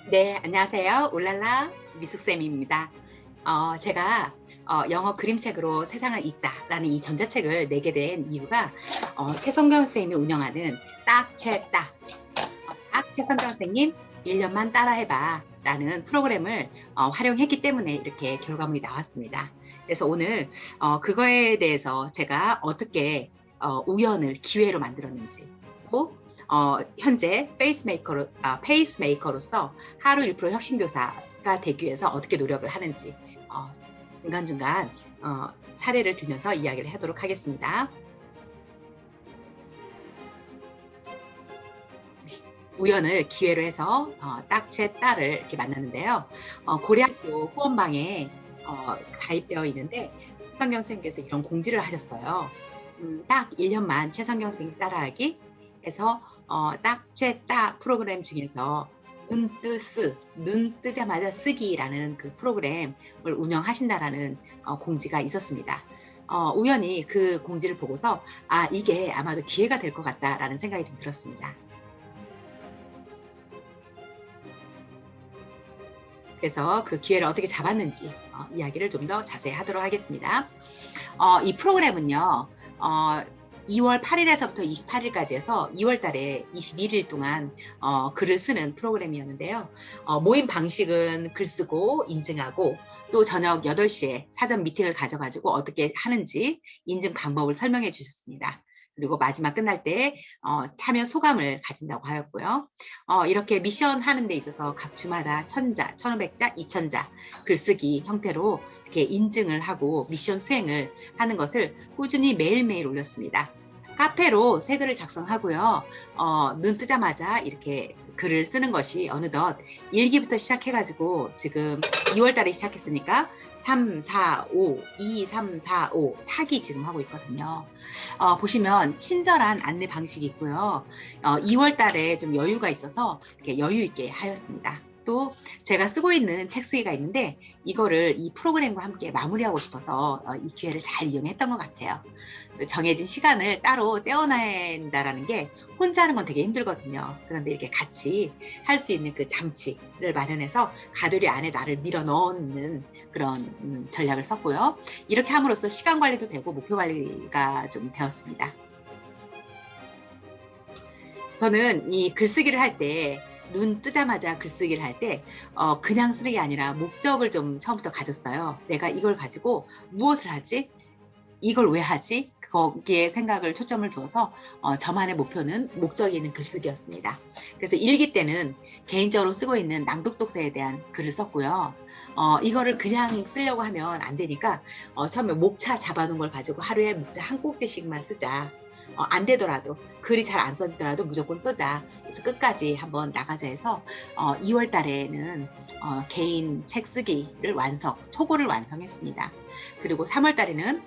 네, 안녕하세요. 울랄라 미숙쌤입니다. 제가 영어 그림책으로 세상을 읽다라는 이 전자책을 내게 된 이유가 최성경 선생님이 운영하는 딱 최성경 선생님 1년만 따라해봐 라는 프로그램을 활용했기 때문에 이렇게 결과물이 나왔습니다. 그래서 오늘 그거에 대해서 제가 어떻게 우연을 기회로 만들었는지 또 현재 페이스메이커로서 하루 1% 혁신교사가 되기 위해서 어떻게 노력을 하는지 중간중간 사례를 들면서 이야기를 하도록 하겠습니다. 네, 우연을 기회로 해서 딱 제 딸을 이렇게 만났는데요. 고려학교 후원방에 가입되어 있는데 최성경 선생님께서 이런 공지를 하셨어요. 딱 1년만 최성경 선생님 따라하기 해서 딱 제 딸 프로그램 중에서 눈 뜨자마자 쓰기라는 그 프로그램을 운영하신다라는 공지가 있었습니다. 우연히 그 공지를 보고서 이게 아마도 기회가 될 것 같다라는 생각이 좀 들었습니다. 그래서 그 기회를 어떻게 잡았는지 이야기를 좀 더 자세히 하도록 하겠습니다. 이 프로그램은요. 2월 8일에서부터 28일까지 해서 2월 달에 21일 동안 글을 쓰는 프로그램이었는데요. 모임 방식은 글 쓰고 인증하고 또 저녁 8시에 사전 미팅을 가져가지고 어떻게 하는지 인증 방법을 설명해 주셨습니다. 그리고 마지막 끝날 때 참여 소감을 가진다고 하였고요. 이렇게 미션 하는 데 있어서 각 주마다 1000자, 1500자, 2000자 글쓰기 형태로 이렇게 인증을 하고 미션 수행을 하는 것을 꾸준히 매일매일 올렸습니다. 카페로 새 글을 작성하고요. 눈 뜨자마자 이렇게 글을 쓰는 것이 어느덧 일기부터 시작해가지고 지금 2월 달에 시작했으니까 3, 4, 5, 2, 3, 4, 5, 4기 지금 하고 있거든요. 보시면 친절한 안내 방식이 있고요. 2월 달에 좀 여유가 있어서 이렇게 여유 있게 하였습니다. 또 제가 쓰고 있는 책 쓰기가 있는데 이거를 이 프로그램과 함께 마무리하고 싶어서 이 기회를 잘 이용했던 것 같아요. 정해진 시간을 따로 떼어놔야 한다는 게 혼자 하는 건 되게 힘들거든요. 그런데 이렇게 같이 할 수 있는 그 장치를 마련해서 가두리 안에 나를 밀어 넣는 그런 전략을 썼고요. 이렇게 함으로써 시간 관리도 되고 목표 관리가 좀 되었습니다. 저는 이 글쓰기를 할 때 눈 뜨자마자 글쓰기를 할 때 그냥 쓰는 게 아니라 목적을 좀 처음부터 가졌어요. 내가 이걸 가지고 무엇을 하지? 이걸 왜 하지? 거기에 생각을 초점을 두어서 저만의 목표는 목적이 있는 글쓰기였습니다. 그래서 일기 때는 개인적으로 쓰고 있는 낭독 독서에 대한 글을 썼고요. 이거를 그냥 쓰려고 하면 안 되니까 처음에 목차 잡아놓은 걸 가지고 하루에 목차 한 꼭지씩만 쓰자. 안 되더라도 글이 잘 안 써지더라도 무조건 쓰자. 그래서 끝까지 한번 나가자 해서 2월 달에는 개인 책 쓰기를 초고를 완성했습니다. 그리고 3월 달에는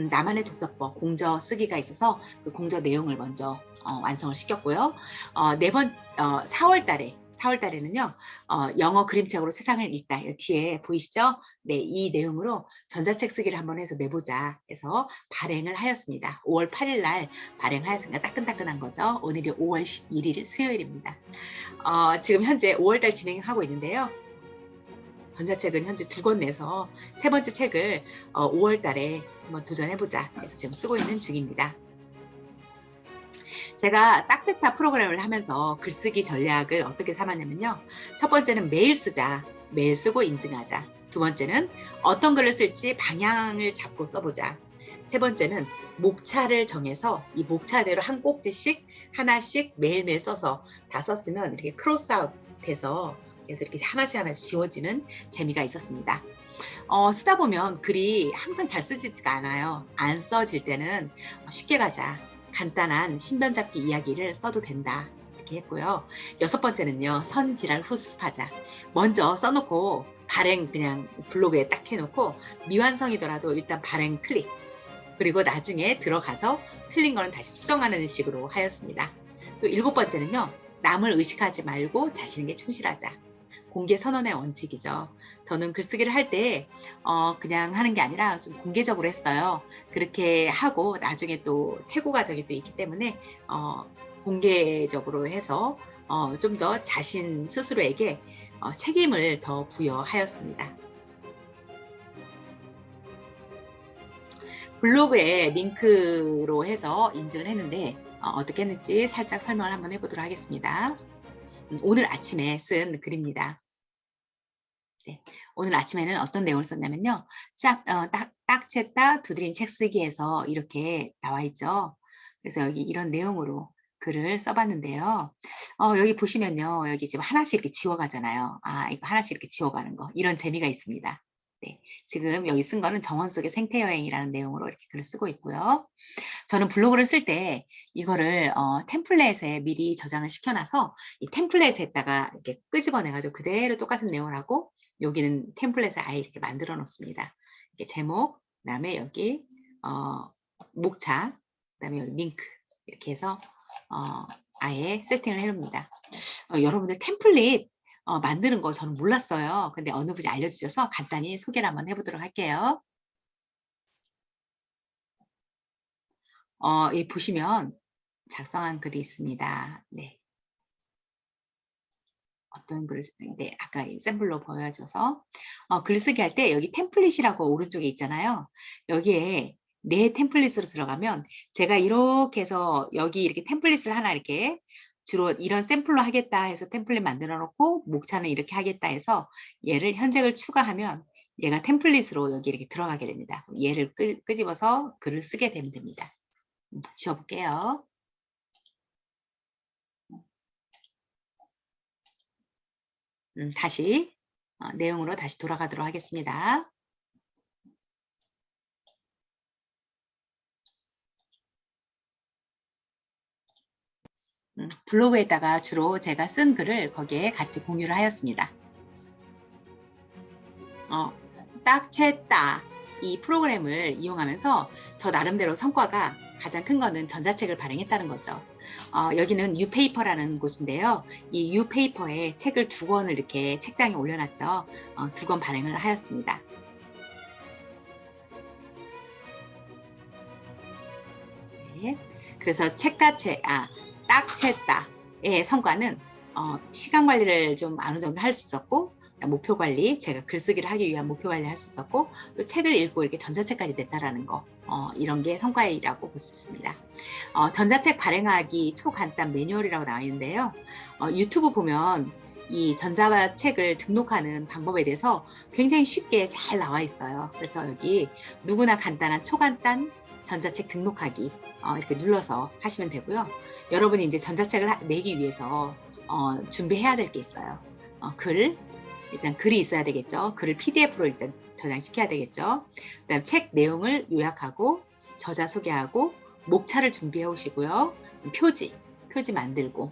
나만의 독서법 공저 쓰기가 있어서 그 공저 내용을 먼저 완성을 시켰고요. 4월 달에는요, 영어 그림책으로 세상을 읽다. 뒤에 보이시죠? 네, 이 내용으로 전자책 쓰기를 한번 해서 내보자 해서 발행을 하였습니다. 5월 8일 날 발행하였으니까 따끈따끈한 거죠. 오늘이 5월 11일 수요일입니다. 지금 현재 5월 달 진행하고 있는데요. 전자책은 현재 2권 내서 세 번째 책을 5월 달에 한번 도전해보자 해서 지금 쓰고 있는 중입니다. 제가 딱제타 프로그램을 하면서 글쓰기 전략을 어떻게 삼았냐면요. 첫 번째는 매일 쓰자. 매일 쓰고 인증하자. 두 번째는 어떤 글을 쓸지 방향을 잡고 써보자. 세 번째는 목차를 정해서 이 목차대로 한 꼭지씩 하나씩 매일매일 써서 다 썼으면 이렇게 크로스아웃 돼서 그래서 이렇게 하나씩 지워지는 재미가 있었습니다. 쓰다 보면 글이 항상 잘 쓰지가 않아요. 안 써질 때는 쉽게 가자. 간단한 신변잡기 이야기를 써도 된다. 이렇게 했고요. 6번째는요. 선지랄 후습하자. 먼저 써놓고 발행 그냥 블로그에 딱 해놓고 미완성이더라도 일단 발행 클릭. 그리고 나중에 들어가서 틀린 거는 다시 수정하는 식으로 하였습니다. 또 7번째는요. 남을 의식하지 말고 자신에게 충실하자. 공개 선언의 원칙이죠. 저는 글쓰기를 할 때 그냥 하는 게 아니라 좀 공개적으로 했어요. 그렇게 하고 나중에 또 퇴고 과정이 또 있기 때문에 공개적으로 해서 좀 더 자신 스스로에게 책임을 더 부여하였습니다. 블로그에 링크로 해서 인증을 했는데 어떻게 했는지 살짝 설명을 한번 해보도록 하겠습니다. 오늘 아침에 쓴 글입니다. 네, 오늘 아침에는 어떤 내용을 썼냐면요. 딱 챘다 두드림 책 쓰기에서 이렇게 나와 있죠. 그래서 여기 이런 내용으로 글을 써봤는데요. 여기 보시면요. 여기 지금 하나씩 이렇게 지워가잖아요. 이거 하나씩 이렇게 지워가는 거. 이런 재미가 있습니다. 네, 지금 여기 쓴 거는 정원 속의 생태여행이라는 내용으로 이렇게 글을 쓰고 있고요. 저는 블로그를 쓸 때 이거를 템플릿에 미리 저장을 시켜놔서 이 템플릿에다가 이렇게 끄집어내가지고 그대로 똑같은 내용을 하고 여기는 템플릿을 아예 이렇게 만들어 놓습니다. 이렇게 제목, 그다음에 여기 목차, 그다음에 여기 링크 이렇게 해서 아예 세팅을 해놓습니다. 여러분들 템플릿 만드는 거 저는 몰랐어요. 근데 어느 분이 알려주셔서 간단히 소개를 한번 해보도록 할게요. 이 보시면 작성한 글이 있습니다. 네. 어떤 글을 네, 아까 샘플로 보여줘서 글쓰기 할 때 여기 템플릿이라고 오른쪽에 있잖아요. 여기에 내 템플릿으로 들어가면 제가 이렇게 해서 여기 이렇게 템플릿을 하나 이렇게 주로 이런 샘플로 하겠다 해서 템플릿 만들어 놓고 목차는 이렇게 하겠다 해서 얘를 현재글 추가하면 얘가 템플릿으로 여기 이렇게 들어가게 됩니다. 얘를 끄집어서 글을 쓰게 되면 됩니다. 지워볼게요. 다시 내용으로 다시 돌아가도록 하겠습니다. 블로그에다가 주로 제가 쓴 글을 거기에 같이 공유를 하였습니다. 딱 챘다 이 프로그램을 이용하면서 저 나름대로 성과가 가장 큰 거는 전자책을 발행했다는 거죠. 여기는 유페이퍼라는 곳인데요. 이 유페이퍼에 책을 2권을 이렇게 책장에 올려놨죠. 2권 발행을 하였습니다. 네. 그래서 딱 챘다의 성과는 시간 관리를 좀 어느 정도 할 수 있었고 목표 관리, 제가 글쓰기를 하기 위한 목표 관리를 할 수 있었고 또 책을 읽고 이렇게 전자책까지 냈다라는 거 이런 게 성과이라고 볼 수 있습니다. 전자책 발행하기 초간단 매뉴얼이라고 나와 있는데요. 유튜브 보면 이 전자책을 등록하는 방법에 대해서 굉장히 쉽게 잘 나와 있어요. 그래서 여기 누구나 간단한 초간단 전자책 등록하기 이렇게 눌러서 하시면 되고요. 여러분이 이제 전자책을 내기 위해서 준비해야 될 게 있어요. 일단 글이 있어야 되겠죠. 글을 PDF로 일단 저장시켜야 되겠죠. 그다음 책 내용을 요약하고 저자 소개하고 목차를 준비해 오시고요. 표지 만들고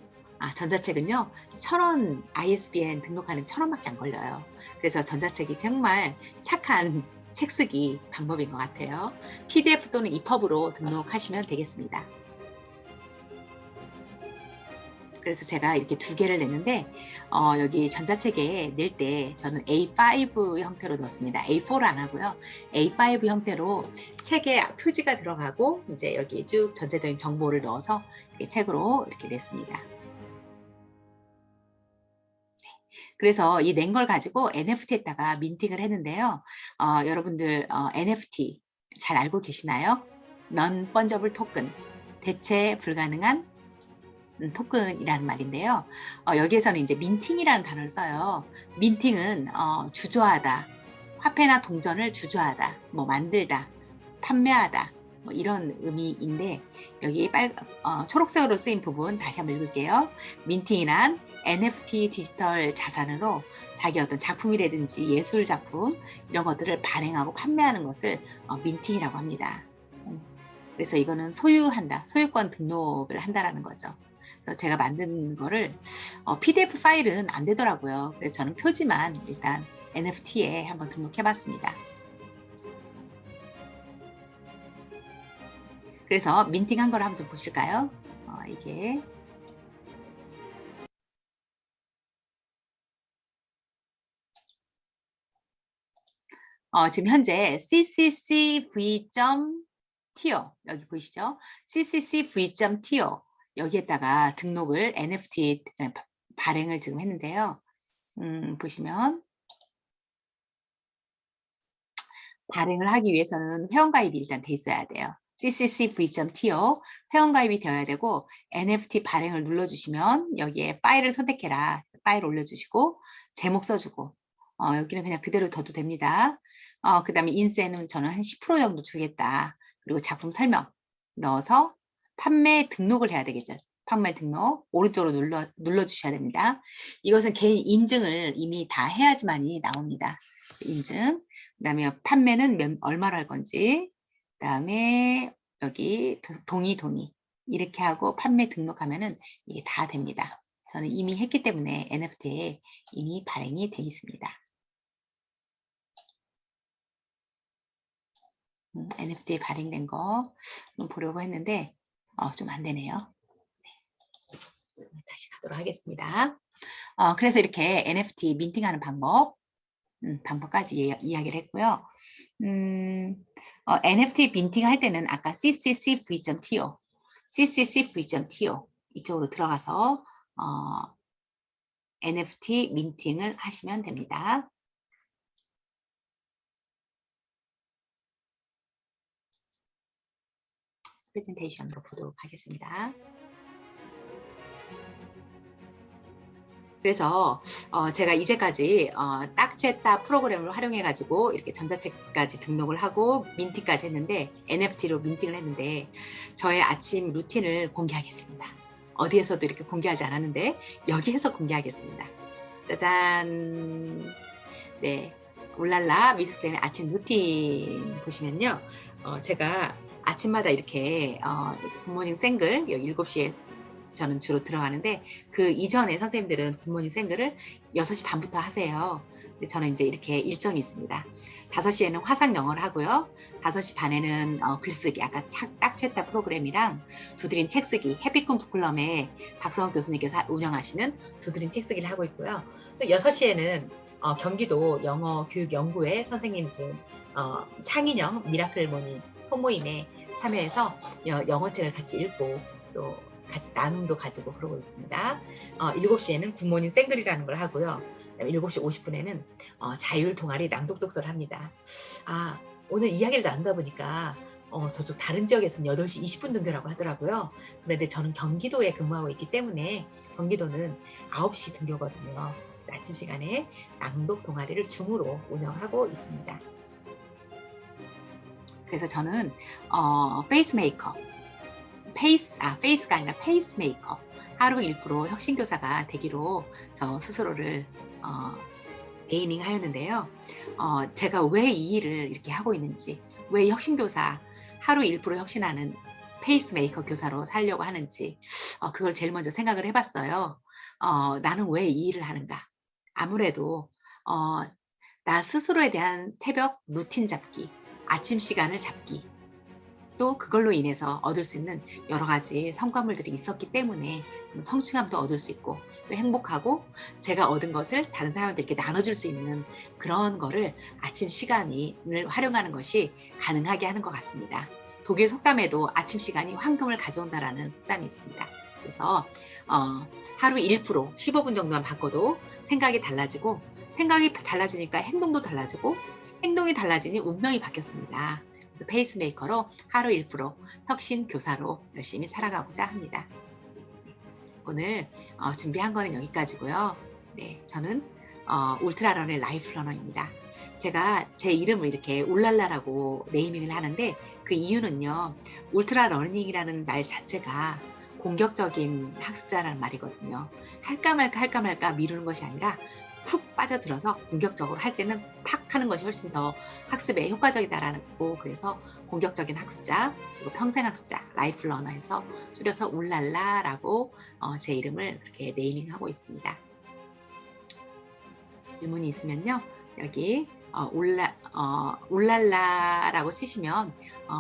전자책은요 1,000원 ISBN 등록하는 1,000원밖에 안 걸려요. 그래서 전자책이 정말 착한 책 쓰기 방법인 것 같아요. PDF 또는 EPUB으로 등록하시면 되겠습니다. 그래서 제가 이렇게 2개를 냈는데 여기 전자책에 낼 때 저는 A5 형태로 넣었습니다. A4를 안 하고요. A5 형태로 책에 표지가 들어가고 이제 여기 쭉 전체적인 정보를 넣어서 이렇게 책으로 이렇게 냈습니다. 그래서 이 낸 걸 가지고 NFT에다가 민팅을 했는데요. 여러분들 NFT 잘 알고 계시나요? Non-Fungible Token, 대체 불가능한 토큰이라는 말인데요. 여기에서는 이제 민팅이라는 단어를 써요. 민팅은 주저하다, 화폐나 동전을 주저하다, 뭐 만들다, 판매하다, 뭐 이런 의미인데 여기 초록색으로 쓰인 부분 다시 한번 읽을게요. 민팅이란 NFT 디지털 자산으로 자기 어떤 작품이라든지 예술 작품 이런 것들을 발행하고 판매하는 것을 민팅이라고 합니다. 그래서 이거는 소유권 등록을 한다라는 거죠. 그래서 제가 만든 거를 PDF 파일은 안 되더라고요. 그래서 저는 표지만 일단 NFT에 한번 등록해 봤습니다. 그래서 민팅한 걸 한번 좀 보실까요? 이게 지금 현재 cccv.to 여기 보이시죠? cccv.to 여기에다가 등록을 NFT 발행을 지금 했는데요. 보시면 발행을 하기 위해서는 회원가입이 일단 돼 있어야 돼요. cccv.to 회원가입이 되어야 되고 NFT 발행을 눌러주시면 여기에 파일을 선택해라. 파일 올려주시고 제목 써주고 여기는 그냥 그대로 둬도 됩니다. 그 다음에 인세는 저는 한 10% 정도 주겠다. 그리고 작품 설명 넣어서 판매 등록을 해야 되겠죠. 판매 등록 오른쪽으로 눌러주셔야 됩니다. 이것은 개인 인증을 이미 다 해야지만이 나옵니다. 인증. 그 다음에 판매는 얼마로 할 건지, 그 다음에 여기 동의 이렇게 하고 판매 등록하면은 이게 다 됩니다. 저는 이미 했기 때문에 NFT에 이미 발행이 되어 있습니다. NFT에 발행된 거 보려고 했는데 좀 안 되네요. 네. 다시 가도록 하겠습니다. 그래서 이렇게 NFT 민팅하는 방법까지 이야기를 했고요. NFT 민팅 할 때는 아까 cccv.to 이쪽으로 들어가서 NFT 민팅을 하시면 됩니다. 프레젠테이션으로 보도록 하겠습니다. 그래서 제가 이제까지 딱제따 프로그램을 활용해 가지고 이렇게 전자책까지 등록을 하고 민팅까지 했는데 NFT로 민팅을 했는데 저의 아침 루틴을 공개하겠습니다. 어디에서도 이렇게 공개하지 않았는데 여기에서 공개하겠습니다. 짜잔. 네, 울랄라 미수쌤의 아침 루틴 보시면요. 제가 아침마다 이렇게 굿모닝 생글 여기 7시에 저는 주로 들어가는데 그 이전에 선생님들은 굿모닝 생글을 6시 반부터 하세요. 근데 저는 이제 이렇게 일정이 있습니다. 5시에는 화상 영어를 하고요. 5시 반에는 글쓰기 아까 딱채따 프로그램이랑 두드림 책쓰기 해피꿈 북클럽에 박성원 교수님께서 운영하시는 두드림 책쓰기를 하고 있고요. 또 6시에는 경기도 영어 교육 연구회 선생님 중 창인영 미라클 모닝 소모임에 참여해서 영어책을 같이 읽고 또 같이 나눔도 가지고 그러고 있습니다. 7시에는 굿모닝 생글이라는 걸 하고요. 7시 50분에는 자율 동아리 낭독 독서를 합니다. 오늘 이야기를 나누다 보니까 저쪽 다른 지역에서는 8시 20분 등교라고 하더라고요. 그런데 저는 경기도에 근무하고 있기 때문에 경기도는 9시 등교거든요. 아침 시간에 낭독 동아리를 줌으로 운영하고 있습니다. 그래서 저는 페이스메이커 페이스가 아니라 페이스메이커 하루 1% 혁신교사가 되기로 저 스스로를 네이밍 하였는데요. 제가 왜 이 일을 이렇게 하고 있는지, 왜 혁신교사 하루 1% 혁신하는 페이스메이커 교사로 살려고 하는지 그걸 제일 먼저 생각을 해봤어요. 나는 왜 이 일을 하는가? 아무래도 나 스스로에 대한 새벽 루틴 잡기, 아침 시간을 잡기, 또 그걸로 인해서 얻을 수 있는 여러 가지 성과물들이 있었기 때문에 성취감도 얻을 수 있고 또 행복하고 제가 얻은 것을 다른 사람들에게 나눠줄 수 있는 그런 거를 아침 시간을 활용하는 것이 가능하게 하는 것 같습니다. 독일 속담에도 아침 시간이 황금을 가져온다라는 속담이 있습니다. 그래서 하루 1% 15분 정도만 바꿔도 생각이 달라지고 생각이 달라지니까 행동도 달라지고 행동이 달라지니 운명이 바뀌었습니다. 그래서 페이스메이커로 하루 1% 혁신 교사로 열심히 살아가고자 합니다. 오늘 준비한 거는 여기까지고요. 네, 저는 울트라런의 라이프 러너입니다. 제가 제 이름을 이렇게 울랄라라고 네이밍을 하는데 그 이유는요. 울트라 러닝이라는 말 자체가 공격적인 학습자라는 말이거든요. 할까 말까 미루는 것이 아니라 푹 빠져들어서 공격적으로 할 때는 팍 하는 것이 훨씬 더 학습에 효과적이다라는 거고, 그래서 공격적인 학습자 그리고 평생 학습자 라이프 러너에서 줄여서 울랄라라고 제 이름을 그렇게 네이밍하고 있습니다. 질문이 있으면요 여기 울랄라라고 치시면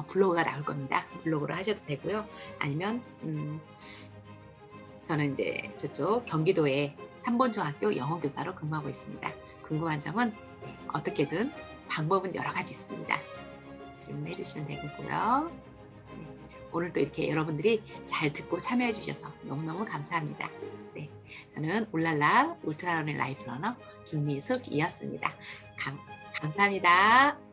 블로그가 나올 겁니다. 블로그로 하셔도 되고요. 아니면 저는 이제 저쪽 경기도의 삼본중학교 영어교사로 근무하고 있습니다. 궁금한 점은 어떻게든 방법은 여러 가지 있습니다. 질문해 주시면 되겠고요. 오늘도 이렇게 여러분들이 잘 듣고 참여해 주셔서 너무너무 감사합니다. 네, 저는 울랄라 울트라런의 라이프 러너 김미숙이었습니다. 감사합니다.